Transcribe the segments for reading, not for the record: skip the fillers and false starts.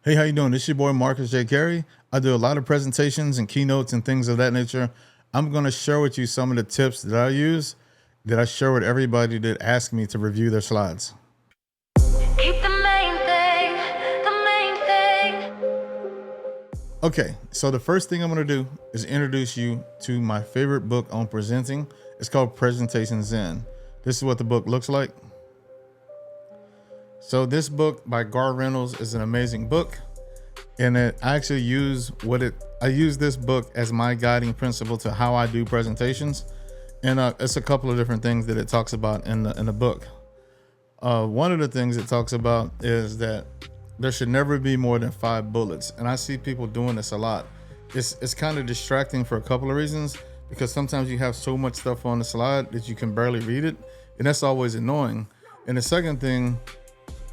Hey, how you doing? This is your boy Marcus J. Carey. I do a lot of presentations and keynotes and things of that nature. I'm going to share with you some of the tips that I use that I share with everybody that asks me to review their slides. Keep the main thing, the main thing. Okay, so the first thing I'm going to do is introduce you to my favorite book on presenting. It's called Presentation Zen. This is what the book looks like. So this book by Gar Reynolds is an amazing book. And I actually use I use this book as my guiding principle to how I do presentations. And it's a couple of different things that it talks about in the book. One of the things it talks about is that there should never be more than 5 bullets. And I see people doing this a lot. It's kind of distracting for a couple of reasons, because sometimes you have so much stuff on the slide that you can barely read it. And that's always annoying. And the second thing,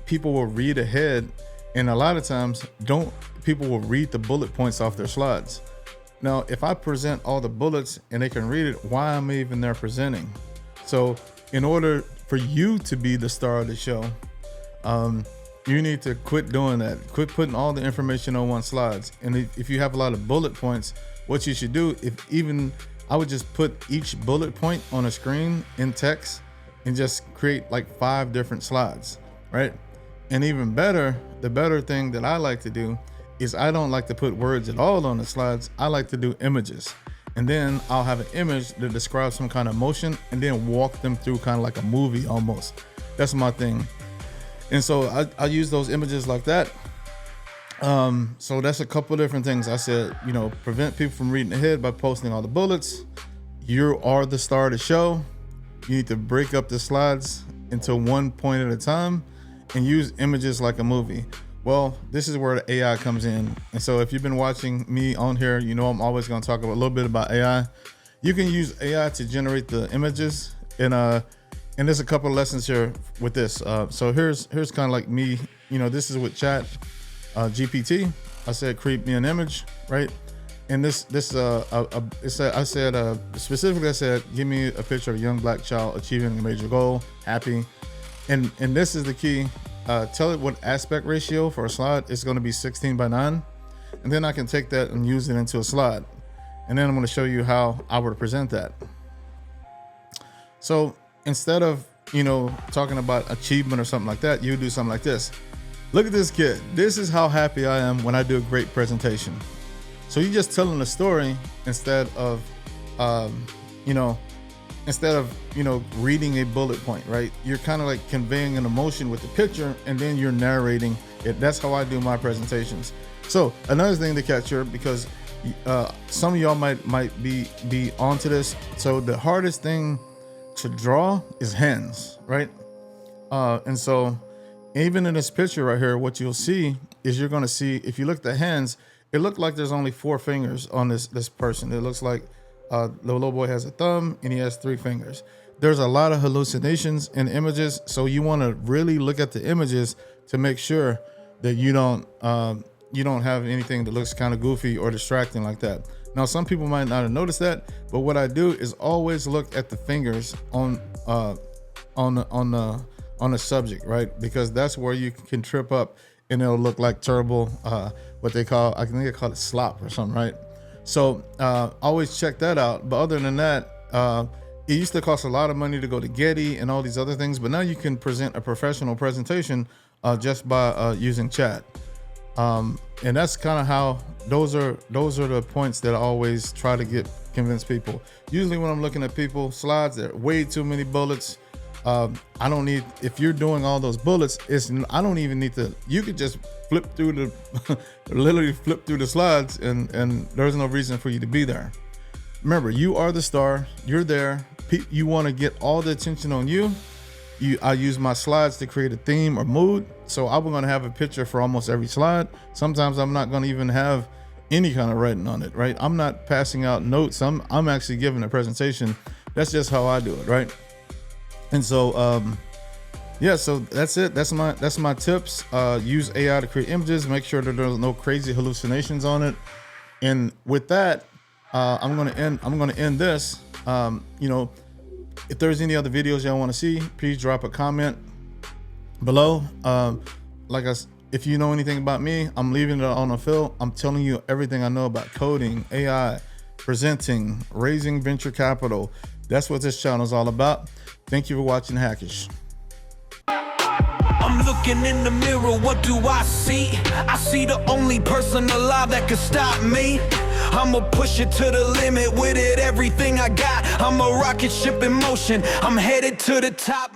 people will read ahead, and a lot of times people will read the bullet points off their slides. Now, if I present all the bullets and they can read it, why am I even there presenting? So in order for you to be the star of the show, you need to quit doing that. Quit putting all the information on one slide. And if you have a lot of bullet points, what you should do, I would just put each bullet point on a screen in text and just create like 5 different slides, right? And even better, the better thing that I like to do is I don't like to put words at all on the slides. I like to do images. And then I'll have an image that describes some kind of motion and then walk them through kind of like a movie almost. That's my thing. And so I use those images like that. So that's a couple of different things. I said, prevent people from reading ahead by posting all the bullets. You are the star of the show. You need to break up the slides into one point at a time and use images like a movie. Well, this is where the AI comes in. And so if you've been watching me on here, I'm always going to talk a little bit about AI. You can use AI to generate the images, and there's a couple of lessons here with this. So here's kind of like me, this is with Chat GPT. I said, create me an image, right? And I said, give me a picture of a young black child achieving a major goal, happy. And this is the key. Tell it what aspect ratio for a slide is going to be 16:9. And then I can take that and use it into a slide. And then I'm going to show you how I would present that. So instead of, talking about achievement or something like that, you do something like this. Look at this kid. This is how happy I am when I do a great presentation. So you're just telling a story instead of, reading a bullet point, right? You're kind of like conveying an emotion with the picture, and then you're narrating it. That's how I do my presentations. So another thing to catch here, because some of y'all might be onto this. So the hardest thing to draw is hands, right? And so even in this picture right here, what you'll see is you're going to see, if you look at the hands, it looked like there's only 4 fingers on this person. It looks like the little boy has a thumb and he has 3 fingers. There's a lot of hallucinations in images, so you want to really look at the images to make sure that you don't have anything that looks kind of goofy or distracting like that. Now, some people might not have noticed that, but what I do is always look at the fingers on the subject, right? Because that's where you can trip up and it'll look like terrible, what they call, I think they call it slop or something, right? So always check that out. But other than that, it used to cost a lot of money to go to Getty and all these other things, but now you can present a professional presentation just by using chat. And that's kind of how those are the points that I always try to convince people. Usually when I'm looking at people's slides, there are way too many bullets. I don't need, if you're doing all those bullets, I don't even need to, you could just flip through literally flip through the slides, and there's no reason for you to be there. Remember, you are the star, you're there. You want to get all the attention on you. I use my slides to create a theme or mood. So I'm going to have a picture for almost every slide. Sometimes I'm not going to even have any kind of writing on it, right? I'm not passing out notes. I'm actually giving a presentation. That's just how I do it, right? And so, so that's it. That's my tips. Use AI to create images. Make sure that there's no crazy hallucinations on it. And with that, I'm gonna end this. If there's any other videos y'all want to see, please drop a comment below. Like If you know anything about me, I'm leaving it on the field. I'm telling you everything I know about coding, AI, presenting, raising venture capital. That's what this channel is all about. Thank you for watching Hackish. I'm looking in the mirror, what do I see? I see the only person alive that could stop me. I'ma push it to the limit with it, everything I got. I'm a rocket ship in motion, I'm headed to the top.